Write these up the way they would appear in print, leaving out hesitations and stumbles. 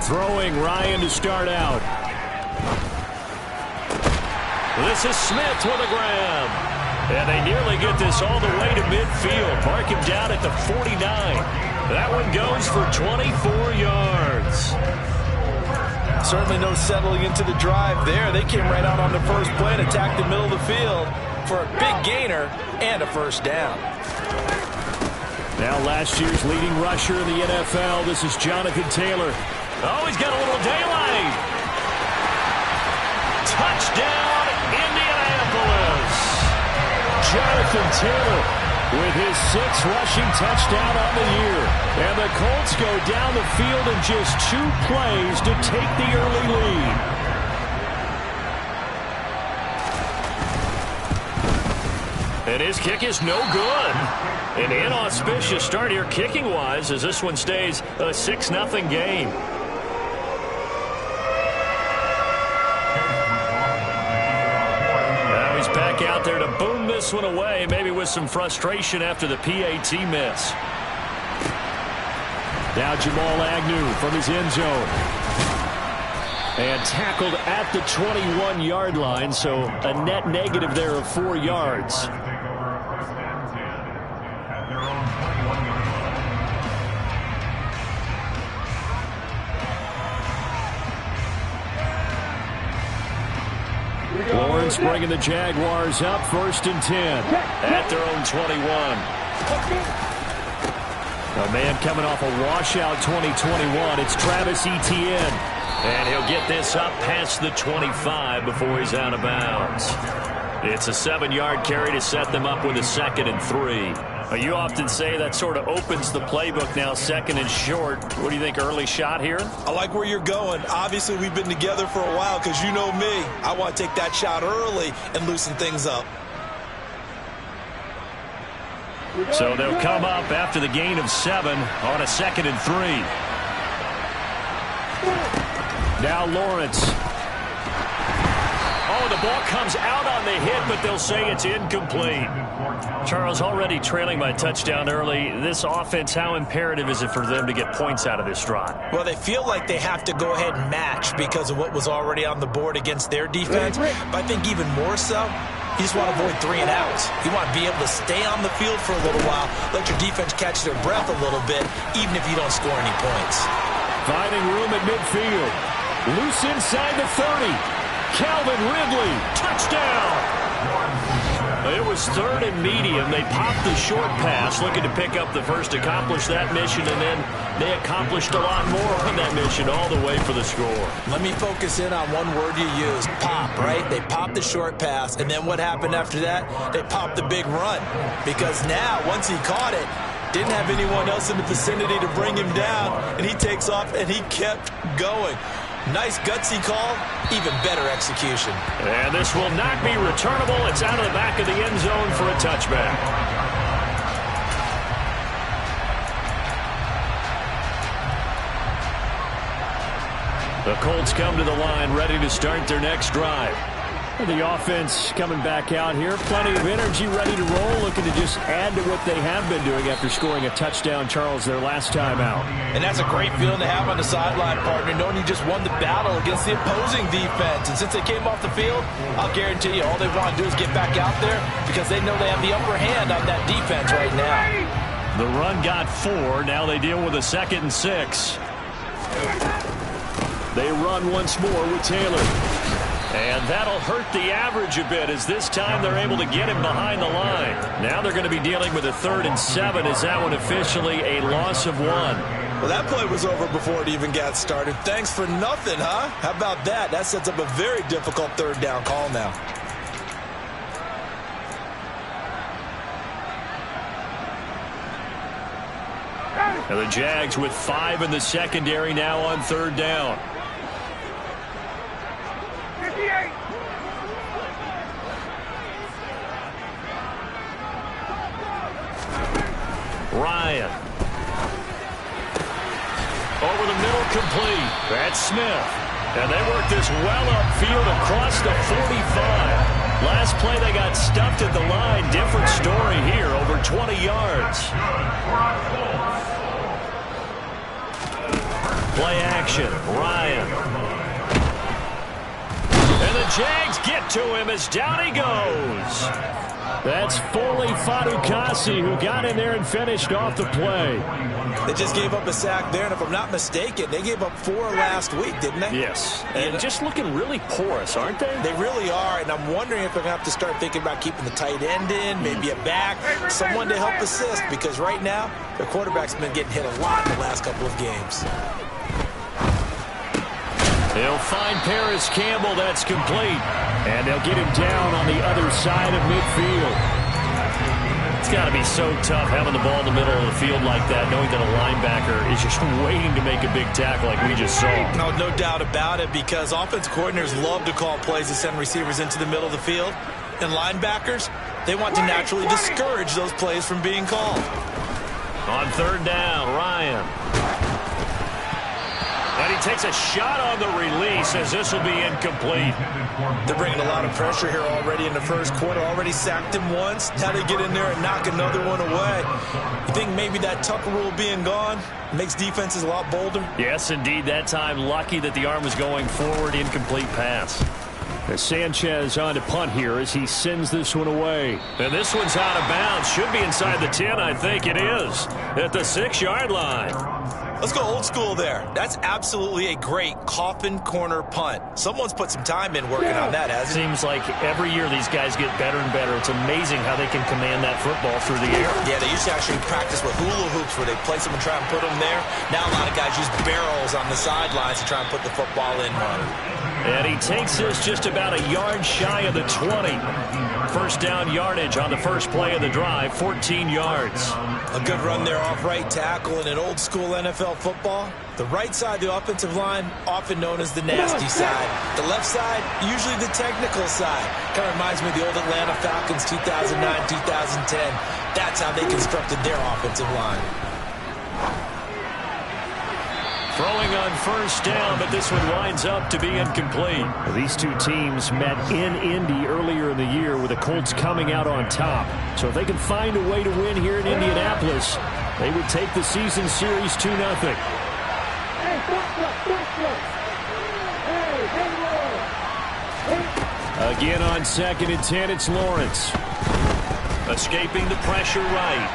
Throwing Ryan to start out. This is Smith with a grab. And they nearly get this all the way to midfield. Mark him down at the 49. That one goes for 24 yards. Certainly no settling into the drive there. They came right out on the first play and attacked the middle of the field for a big gainer and a first down. Now last year's leading rusher in the NFL, this is Jonathan Taylor. Oh, he's got a little daylight. Touchdown, Indianapolis. Jonathan Taylor with his 6th rushing touchdown on the year. And the Colts go down the field in just 2 plays to take the early lead. And his kick is no good. An inauspicious start here kicking-wise as this one stays a 6-0 game. Now he's back out there to boom this one away, maybe with some frustration after the PAT miss. Now Jamal Agnew from his end zone. And tackled at the 21-yard line, so a net negative there of 4 yards. Lawrence bringing the Jaguars up 1st and 10 at their own 21. A man coming off a washout 2021. It's Travis Etienne. And he'll get this up past the 25 before he's out of bounds. It's a 7-yard carry to set them up with a 2nd and 3. You often say that sort of opens the playbook now, 2nd and short. What do you think, early shot here? I like where you're going. Obviously, we've been together for a while because you know me. I want to take that shot early and loosen things up. So they'll come up after the gain of 7 on a 2nd and 3. Now Lawrence. Oh, the ball comes out on the hit, but they'll say it's incomplete. Charles, already trailing by touchdown early. This offense, how imperative is it for them to get points out of this drive? Well, they feel like they have to go ahead and match because of what was already on the board against their defense. But I think even more so, you just want to avoid 3 and outs. You want to be able to stay on the field for a little while, let your defense catch their breath a little bit, even if you don't score any points. Finding room at midfield. Loose inside the 30. Calvin Ridley, touchdown. It was 3rd and medium. They popped the short pass, looking to pick up the first, accomplish that mission, and then they accomplished a lot more on that mission all the way for the score. Let me focus in on one word you used, pop, right? They popped the short pass, and then what happened after that? They popped the big run, because now, once he caught it, didn't have anyone else in the vicinity to bring him down, and he takes off, and he kept going. Nice gutsy call, even better execution. And this will not be returnable. It's out of the back of the end zone for a touchback. The Colts come to the line, ready to start their next drive. The offense coming back out here. Plenty of energy, ready to roll, looking to just add to what they have been doing after scoring a touchdown, Charles, their last time out. And that's a great feeling to have on the sideline, partner, knowing you just won the battle against the opposing defense. And since they came off the field, I'll guarantee you all they want to do is get back out there because they know they have the upper hand on that defense right now. The run got 4. Now they deal with a 2nd and 6. They run once more with Taylor. And that'll hurt the average a bit as this time they're able to get him behind the line. Now they're going to be dealing with a 3rd and 7. Is that one officially a loss of 1? Well, that play was over before it even got started. Thanks for nothing, huh? How about that? That sets up a very difficult 3rd down call now. And the Jags with 5 in the secondary now on 3rd down. Ryan. Over the middle, complete. That's Smith. And they work this well upfield across the 45. Last play they got stuffed at the line. Different story here, over 20 yards. Play action. Ryan. And the Jags get to him as down he goes. That's Foley Fadukasi who got in there and finished off the play. They just gave up a sack there, and if I'm not mistaken, they gave up 4 last week, didn't they? Yes. And just looking really porous, aren't they? They really are, and I'm wondering if they're going to have to start thinking about keeping the tight end in, maybe a back, someone to help assist, because right now, their quarterback's been getting hit a lot in the last couple of games. They'll find Paris Campbell. That's complete. And they'll get him down on the other side of midfield. It's got to be so tough having the ball in the middle of the field like that, knowing that a linebacker is just waiting to make a big tackle like we just saw. No doubt about it, because offense coordinators love to call plays to send receivers into the middle of the field. And linebackers, they want to naturally discourage those plays from being called. On third down, Ryan. And he takes a shot on the release as this will be incomplete. They're bringing a lot of pressure here already in the first quarter. Already sacked him once. Now they get in there and knock another one away. You think maybe that Tucker rule being gone makes defenses a lot bolder? Yes, indeed. That time, lucky that the arm was going forward. Incomplete pass. As Sanchez on to punt here as he sends this one away. And this one's out of bounds. Should be inside the 10, I think it is. At the 6-yard line. Let's go old school there. That's absolutely a great coffin corner punt. Someone's put some time in working on that, hasn't it? Seems like every year these guys get better and better. It's amazing how they can command that football through the air. Yeah, they used to actually practice with hula hoops where they place them and try and put them there. Now a lot of guys use barrels on the sidelines to try and put the football in. And he takes this just about a yard shy of the 20. First down yardage on the first play of the drive, 14 yards. A good run there off right tackle in an old school NFL football. The right side of the offensive line, often known as the nasty side. The left side, usually the technical side. Kind of reminds me of the old Atlanta Falcons 2009, 2010. That's how they constructed their offensive line. Throwing on first down, but this one winds up to be incomplete. These two teams met in Indy earlier in the year with the Colts coming out on top. So if they can find a way to win here in Indianapolis, they would take the season series 2-0. Again on 2nd and 10, it's Lawrence. Escaping the pressure right.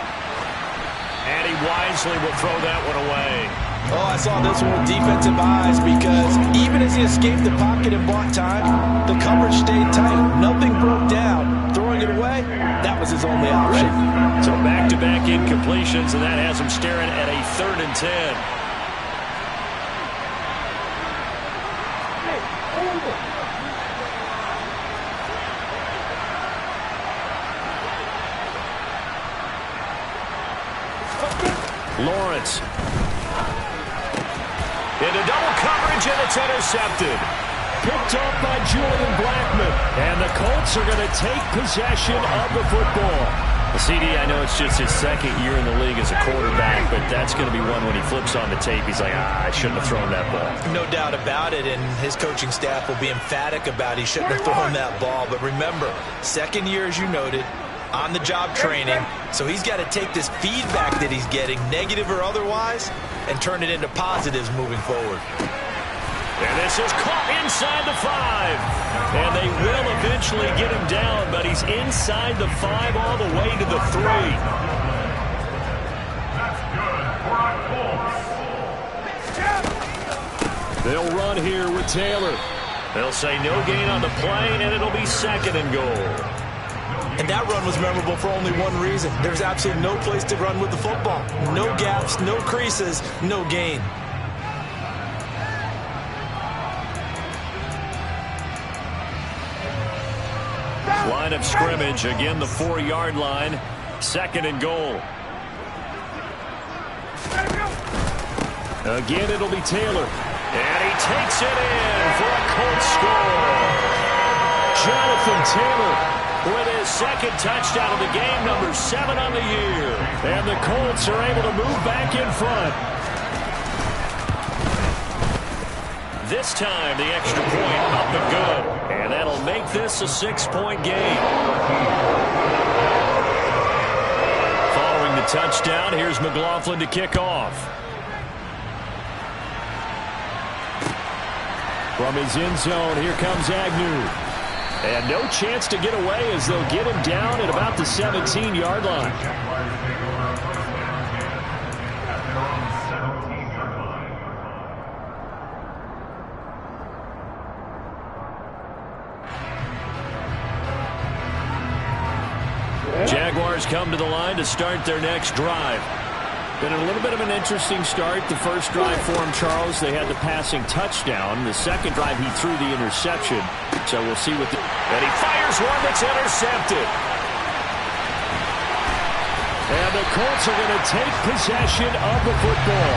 And he wisely will throw that one away. Oh, I saw this one with defensive eyes, because even as he escaped the pocket and bought time, the coverage stayed tight. Nothing broke down. Throwing it away, that was his only option. So back-to-back incompletions, and that has him staring at a 3rd and 10. Lawrence. Into double coverage, and it's intercepted. Picked off by Julian Blackmon. And the Colts are going to take possession of the football. The CD, I know it's just his 2nd year in the league as a quarterback, but that's going to be one when he flips on the tape. He's like, I shouldn't have thrown that ball. No doubt about it, and his coaching staff will be emphatic about he shouldn't have thrown that ball. But remember, 2nd year, as you noted, on-the-job training, so he's got to take this feedback that he's getting, negative or otherwise, and turn it into positives moving forward. And this is caught inside the 5. And they will eventually get him down, but he's inside the 5 all the way to the 3. They'll run here with Taylor. They'll say no gain on the play, and it'll be 2nd and goal. And that run was memorable for only one reason. There's absolutely no place to run with the football. No gaps, no creases, no gain. Line of scrimmage, again the 4-yard line, 2nd and goal. Again, it'll be Taylor. And he takes it in for a Colts score. Jonathan Taylor with his 2nd touchdown of the game, number 7 on the year. And the Colts are able to move back in front. This time, the extra point up and good. And that'll make this a 6-point game. Following the touchdown, here's McLaughlin to kick off. From his end zone, here comes Agnew. And no chance to get away as they'll get him down at about the 17-yard line. Jaguars come to the line to start their next drive. Been a little bit of an interesting start. The first drive for him, Charles, they had the passing touchdown. The second drive, he threw the interception. So we'll see what and he fires one that's intercepted. And the Colts are going to take possession of the football.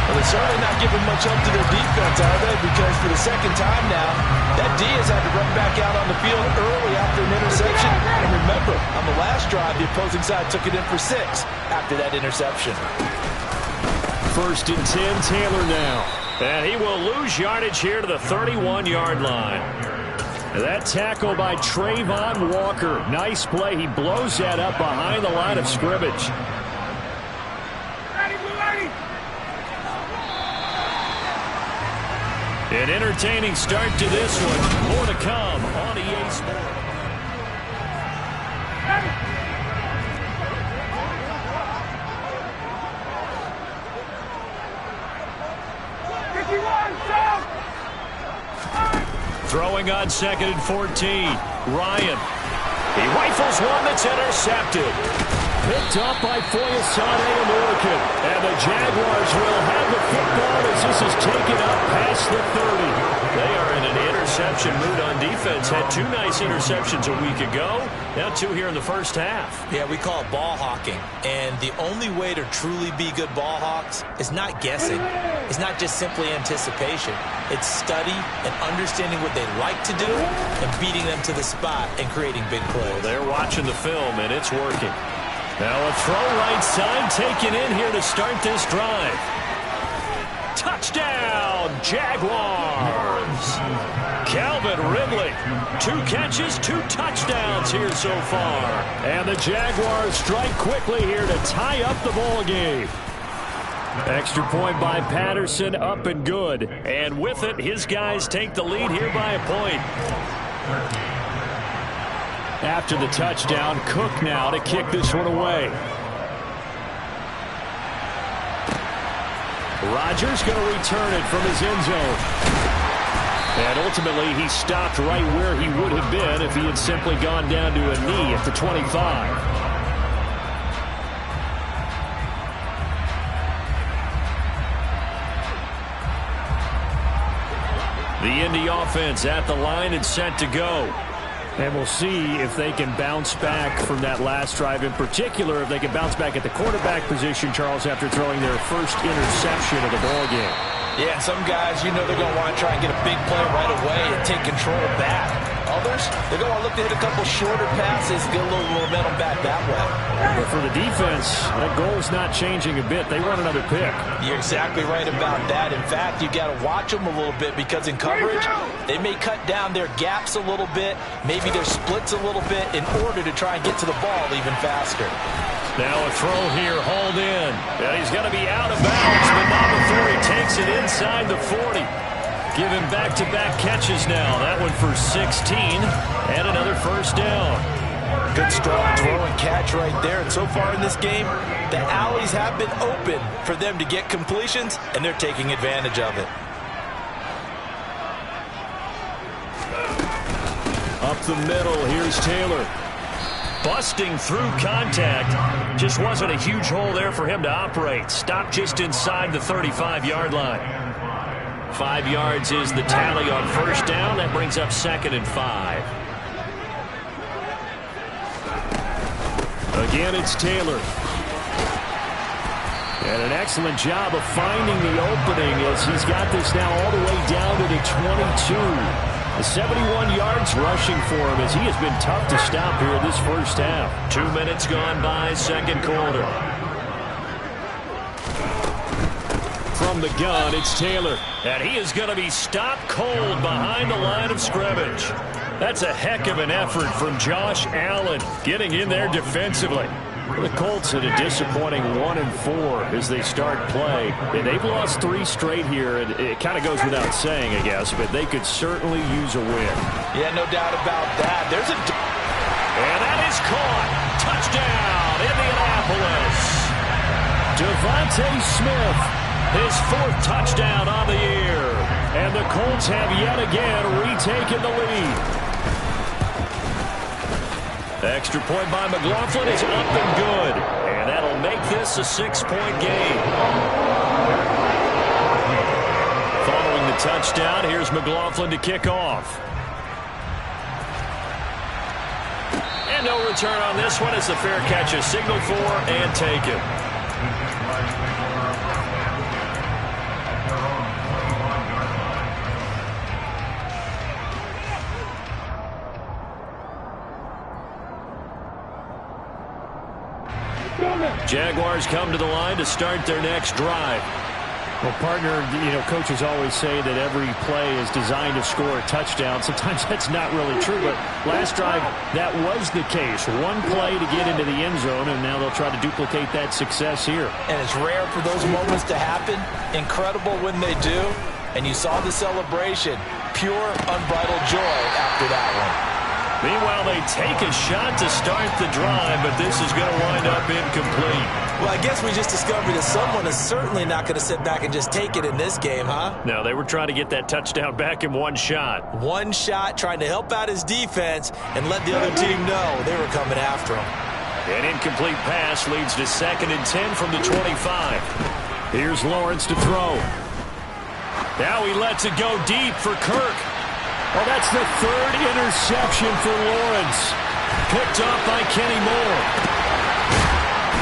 Well, they're certainly not giving much up to their defense, are they? Because for the second time now, that Diaz had to run back out on the field early after an interception. And remember, on the last drive, the opposing side took it in for 6 after that interception. First and 10, Taylor now. And he will lose yardage here to the 31-yard line. That tackle by Trayvon Walker. Nice play. He blows that up behind the line of scrimmage. An entertaining start to this one. More to come on EA Sports. Throwing on 2nd and 14. Ryan. He rifles one that's intercepted. Picked up by Foyesade and Orkin. And the Jaguars will have the football as this is taken up past the 30. They are in an interception mood on defense. Had 2 nice interceptions a week ago. Now 2 here in the first half. Yeah, we call it ball hawking. And the only way to truly be good ball hawks is not guessing. It's not just simply anticipation. It's study and understanding what they like to do and beating them to the spot and creating big plays. Well, they're watching the film, and it's working. Now a throw right side taken in here to start this drive. Touchdown, Jaguars! Calvin Ridley, 2 catches, 2 touchdowns here so far. And the Jaguars strike quickly here to tie up the ball game. Extra point by Patterson, up and good. And with it, his guys take the lead here by a point. After the touchdown, Cook now to kick this one away. Rodgers going to return it from his end zone. And ultimately, he stopped right where he would have been if he had simply gone down to a knee at the 25. The Indy offense at the line and set to go. And we'll see if they can bounce back from that last drive. In particular, if they can bounce back at the quarterback position, Charles, after throwing their first interception of the ballgame. Yeah, and some guys, you know they're going to want to try and get a big play right away and take control back. Others, they're going to look to hit a couple shorter passes, get a little momentum back that way. But for the defense, that goal's not changing a bit. They want another pick. You're exactly right about that. In fact, you got to watch them a little bit because in coverage, they may cut down their gaps a little bit, maybe their splits a little bit in order to try and get to the ball even faster. Now a throw here, hauled in. And he's going to be out of bounds, but not before he takes it inside the 40. Giving back-to-back catches now. That one for 16 and another first down. Good strong throw and catch right there. And so far in this game, the alleys have been open for them to get completions, and they're taking advantage of it. Up the middle, here's Taylor. Busting through contact. Just wasn't a huge hole there for him to operate. Stopped just inside the 35-yard line. 5 yards is the tally on first down. That brings up 2nd and 5. Again, it's Taylor. And an excellent job of finding the opening as he's got this now all the way down to the 22. The 71 yards rushing for him as he has been tough to stop here this first half. 2 minutes gone by, second quarter. From the gun, it's Taylor. And he is going to be stopped cold behind the line of scrimmage. That's a heck of an effort from Josh Allen getting in there defensively. The Colts at a disappointing 1-4 as they start play. And they've lost 3 straight here, and it kind of goes without saying, I guess, but they could certainly use a win. Yeah, no doubt about that. And that is caught. Touchdown, Indianapolis. Devontae Smith, his 4th touchdown on the year. And the Colts have yet again retaken the lead. Extra point by McLaughlin is up and good. And that'll make this a 6-point game. Following the touchdown, here's McLaughlin to kick off. And no return on this one as the fair catch is signaled for and taken. Jaguars come to the line to start their next drive. Well, partner, coaches always say that every play is designed to score a touchdown. Sometimes that's not really true, but last drive, that was the case. One play to get into the end zone, and now they'll try to duplicate that success here. And it's rare for those moments to happen. Incredible when they do. And you saw the celebration. Pure, unbridled joy after that one. Meanwhile, they take a shot to start the drive, but this is going to wind up incomplete. Well, I guess we just discovered that someone is certainly not going to sit back and just take it in this game, huh? No, they were trying to get that touchdown back in one shot. One shot, trying to help out his defense and let the other team know they were coming after him. An incomplete pass leads to 2nd and 10 from the 25. Here's Lawrence to throw. Now he lets it go deep for Kirk. Well, that's the 3rd interception for Lawrence. Picked up by Kenny Moore.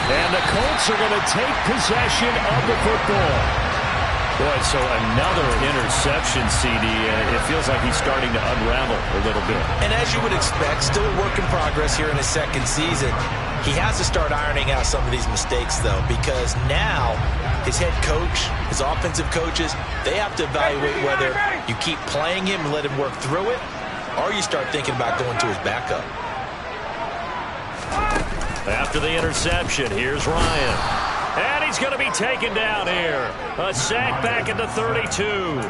And the Colts are going to take possession of the football. Boy, so another interception, CD, and it feels like he's starting to unravel a little bit. And as you would expect, still a work in progress here in his 2nd season. He has to start ironing out some of these mistakes, though, because now his head coach, his offensive coaches, they have to evaluate whether you keep playing him and let him work through it, or you start thinking about going to his backup. After the interception, here's Ryan. And he's going to be taken down here. A sack back at the 32.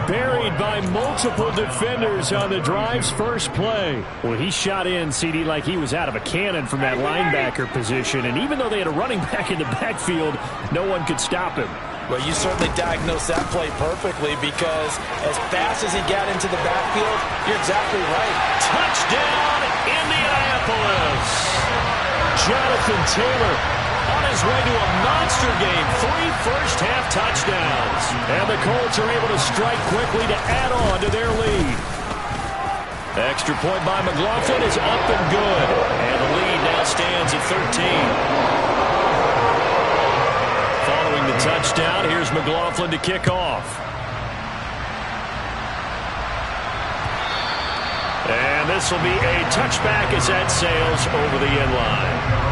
Buried by multiple defenders on the drive's first play. Well, he shot in, CD, like he was out of a cannon from that linebacker position. And even though they had a running back in the backfield, no one could stop him. Well, you certainly diagnosed that play perfectly because as fast as he got into the backfield, you're exactly right. Touchdown, Indianapolis. Jonathan Taylor on his way to a monster game. 3 first-half touchdowns. And the Colts are able to strike quickly to add on to their lead. Extra point by McLaughlin is up and good. And the lead now stands at 13. Following the touchdown, here's McLaughlin to kick off. And this will be a touchback as that sails over the end line.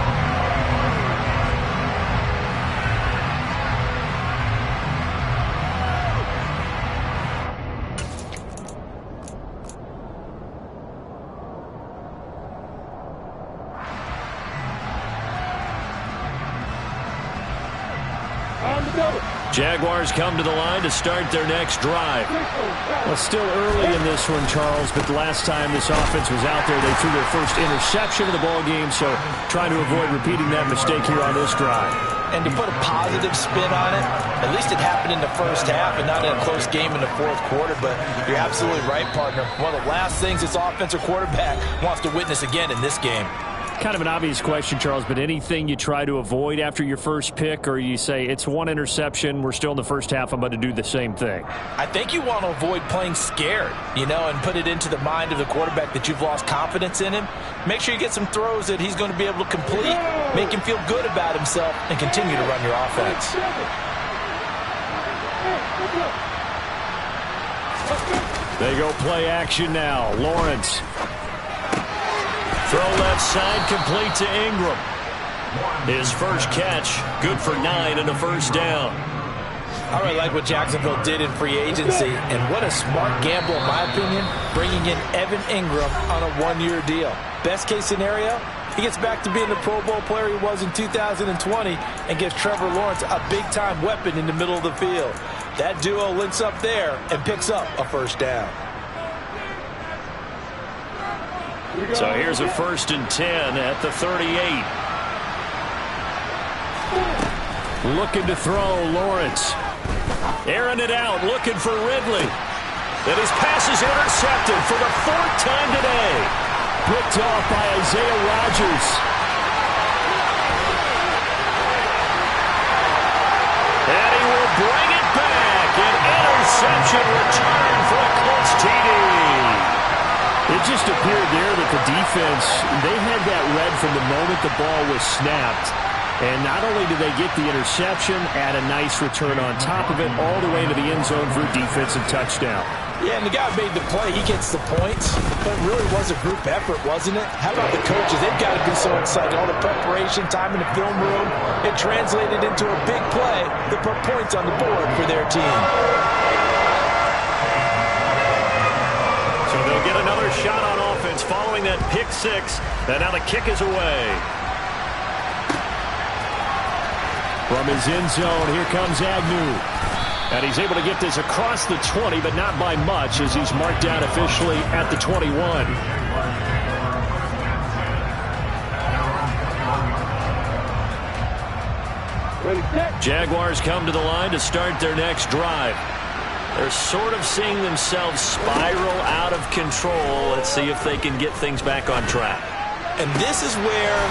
Jaguars come to the line to start their next drive. Well, still early in this one, Charles, but the last time this offense was out there, they threw their first interception of the ball game, so trying to avoid repeating that mistake here on this drive. And to put a positive spin on it, at least it happened in the first half and not in a close game in the 4th quarter, but you're absolutely right, partner. One of the last things this offensive quarterback wants to witness again in this game. Kind of an obvious question, Charles, but anything you try to avoid after your first pick, or you say it's one interception, we're still in the first half, I'm going to do the same thing? I think you want to avoid playing scared, and put it into the mind of the quarterback that you've lost confidence in him. Make sure you get some throws that he's going to be able to complete, make him feel good about himself, and continue to run your offense. They go play action now. Lawrence. Throw left side, complete to Ingram. His first catch, good for 9 and a first down. I really like what Jacksonville did in free agency, and what a smart gamble, in my opinion, bringing in Evan Ingram on a 1-year deal. Best case scenario, He gets back to being the Pro Bowl player he was in 2020 and gives Trevor Lawrence a big-time weapon in the middle of the field. That duo links up there and picks up a first down. So here's a 1st and 10 at the 38. Looking to throw, Lawrence. Airing it out, looking for Ridley. And his pass is intercepted for the 4th time today. Picked off by Isaiah Rodgers. And he will bring it back. An interception return for a Colts TD. It just appeared there that the defense, they had that read from the moment the ball was snapped. And not only did they get the interception, add a nice return on top of it, all the way to the end zone for a defensive touchdown. Yeah, and the guy made the play. He gets the points. But it really was a group effort, wasn't it? How about the coaches? They've got to be so excited. All the preparation, time in the film room, it translated into a big play that put points on the board for their team. So they'll get another shot on offense following that pick six. And now the kick is away. From his end zone, here comes Agnew. And he's able to get this across the 20, but not by much, as he's marked down officially at the 21. Jaguars come to the line to start their next drive. They're sort of seeing themselves spiral out of control. Let's see if they can get things back on track. And this is where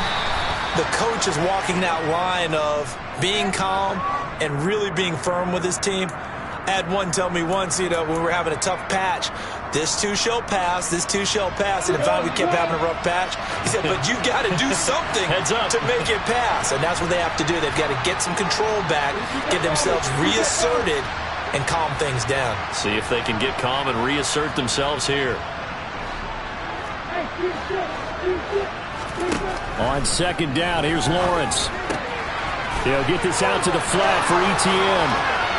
the coach is walking that line of being calm and really being firm with his team. I had one tell me once, when we were having a tough patch, this too shall pass, this too shall pass, and in fact we kept having a rough patch. He said, but you've got to do something to make it pass, and that's what they have to do. They've got to get some control back, get themselves reasserted, and calm things down. See if they can get calm and reassert themselves here. On 2nd down, here's Lawrence. He'll get this out to the flat for ETN.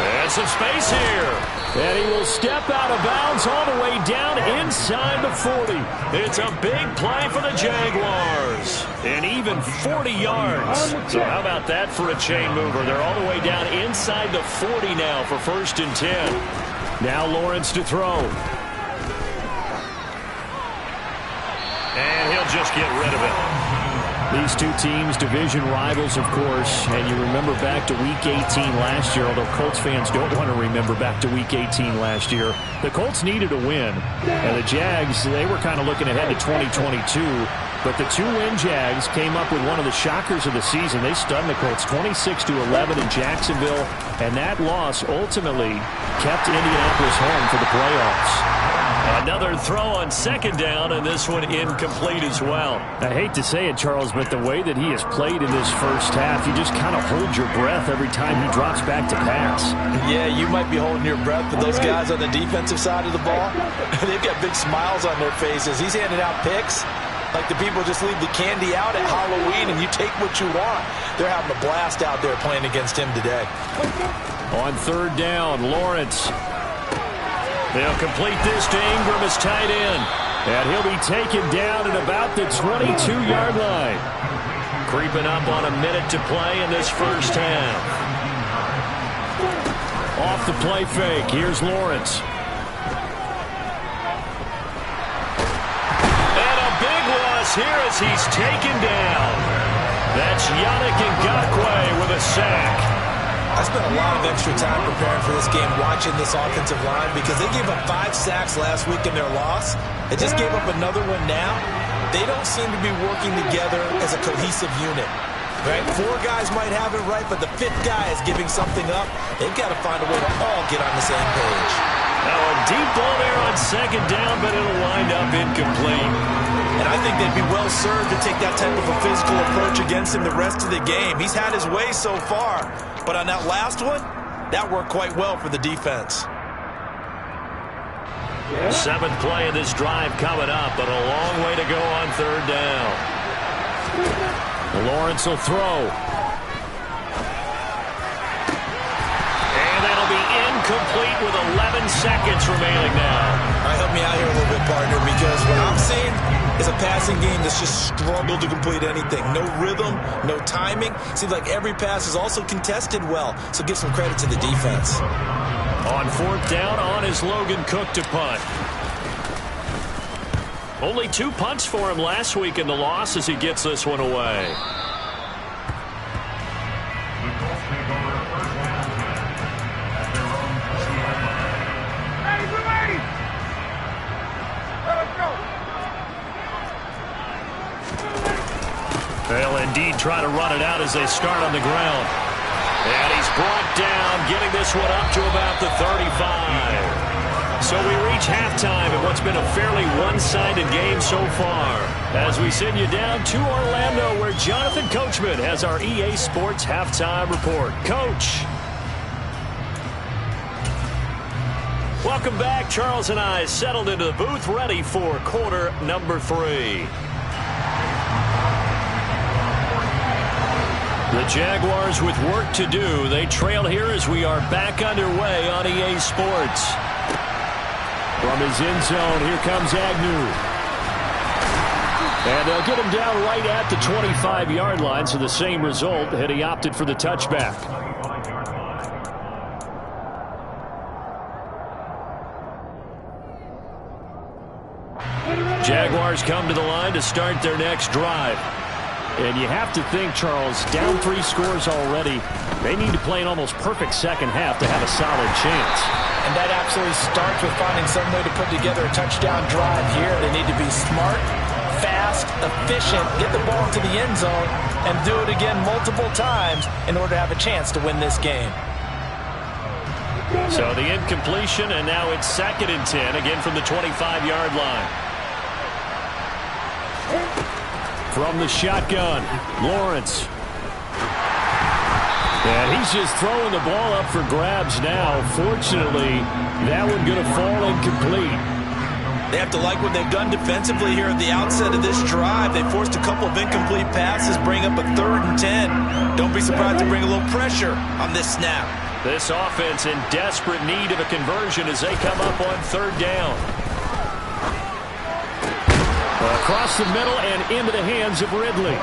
And some space here. And he will step out of bounds all the way down inside the 40. It's a big play for the Jaguars. And even 40 yards. So how about that for a chain mover? They're all the way down inside the 40 now for 1st and 10. Now Lawrence to throw. And he'll just get rid of it. These two teams, division rivals, of course, and you remember back to Week 18 last year, although Colts fans don't want to remember back to Week 18 last year. The Colts needed a win, and the Jags, they were kind of looking ahead to 2022, but the two-win Jags came up with one of the shockers of the season. They stunned the Colts 26-11 in Jacksonville, and that loss ultimately kept Indianapolis home for the playoffs. Another throw on 2nd down, and this one incomplete as well. I hate to say it, Charles, but the way that he has played in this first half, you just kind of hold your breath every time he drops back to pass. Yeah, you might be holding your breath, but those guys on the defensive side of the ball, they've got big smiles on their faces. He's handing out picks like the people just leave the candy out at Halloween and you take what you want. They're having a blast out there playing against him today. On 3rd down, Lawrence. They'll complete this to Ingram as tight end. And he'll be taken down at about the 22-yard line. Creeping up on a minute to play in this first half. Off the play fake, here's Lawrence. And a big loss here as he's taken down. That's Yannick Ngakoue with a sack. I spent a lot of extra time preparing for this game, watching this offensive line, because they gave up 5 sacks last week in their loss. They just gave up another one now. They don't seem to be working together as a cohesive unit. Right? 4 guys might have it right, but the 5th guy is giving something up. They've got to find a way to all get on the same page. Now a deep ball there on 2nd down, but it'll wind up incomplete. And I think they'd be well served to take that type of a physical approach against him the rest of the game. He's had his way so far, but on that last one, that worked quite well for the defense. 7th play of this drive coming up, but a long way to go on 3rd down. Lawrence will throw. And that'll be incomplete with 11 seconds remaining now. All right, help me out here a little bit, partner, because what I'm seeing, is a passing game that's just struggled to complete anything. No rhythm, no timing. Seems like every pass is also contested well, so give some credit to the defense. On 4th down, on is Logan Cook to punt. Only 2 punts for him last week in the loss as he gets this one away. They'll indeed try to run it out as they start on the ground. And he's brought down, getting this one up to about the 35. So we reach halftime in what's been a fairly one-sided game so far, as we send you down to Orlando, where Jonathan Coachman has our EA Sports halftime report. Coach. Welcome back. Charles and I settled into the booth, ready for quarter number 3. The Jaguars with work to do. They trail here as we are back underway on EA Sports. From his end zone, here comes Agnew. And they'll get him down right at the 25-yard line, so the same result, and he opted for the touchback. Jaguars come to the line to start their next drive. And you have to think, Charles, down 3 scores already. They need to play an almost perfect second half to have a solid chance. And that absolutely starts with finding some way to put together a touchdown drive here. They need to be smart, fast, efficient, get the ball into the end zone, and do it again multiple times in order to have a chance to win this game. So the incompletion, and now it's 2nd and 10, again from the 25-yard line. From the shotgun, Lawrence. And he's just throwing the ball up for grabs now. Fortunately, that one going to fall incomplete. They have to like what they've done defensively here at the outset of this drive. They forced a couple of incomplete passes, bring up a 3rd and 10. Don't be surprised to bring a little pressure on this snap. This offense in desperate need of a conversion as they come up on 3rd down. Across the middle and into the hands of Ridley.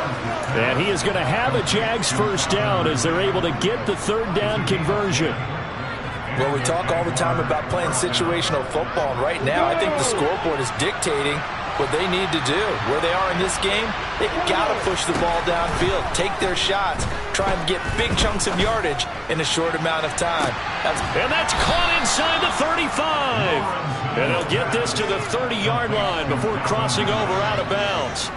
And he is going to have a Jags 1st down as they're able to get the 3rd down conversion. Well, we talk all the time about playing situational football, and right now I think the scoreboard is dictating what they need to do. Where they are in this game, they've got to push the ball downfield, take their shots, try and get big chunks of yardage in a short amount of time. And that's caught inside the 35. And they'll get this to the 30-yard line before crossing over out of bounds.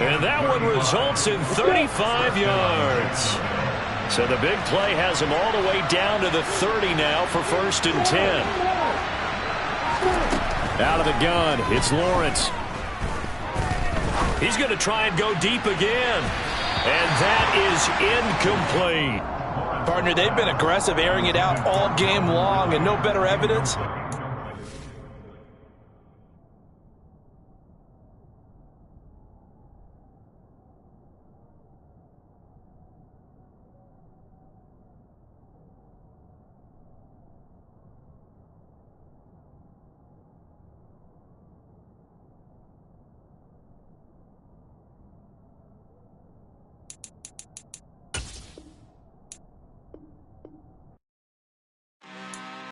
And that one results in 35 yards. So the big play has him all the way down to the 30 now for 1st and 10. Out of the gun, it's Lawrence. He's going to try and go deep again. And that is incomplete. Partner, they've been aggressive, airing it out all game long, and no better evidence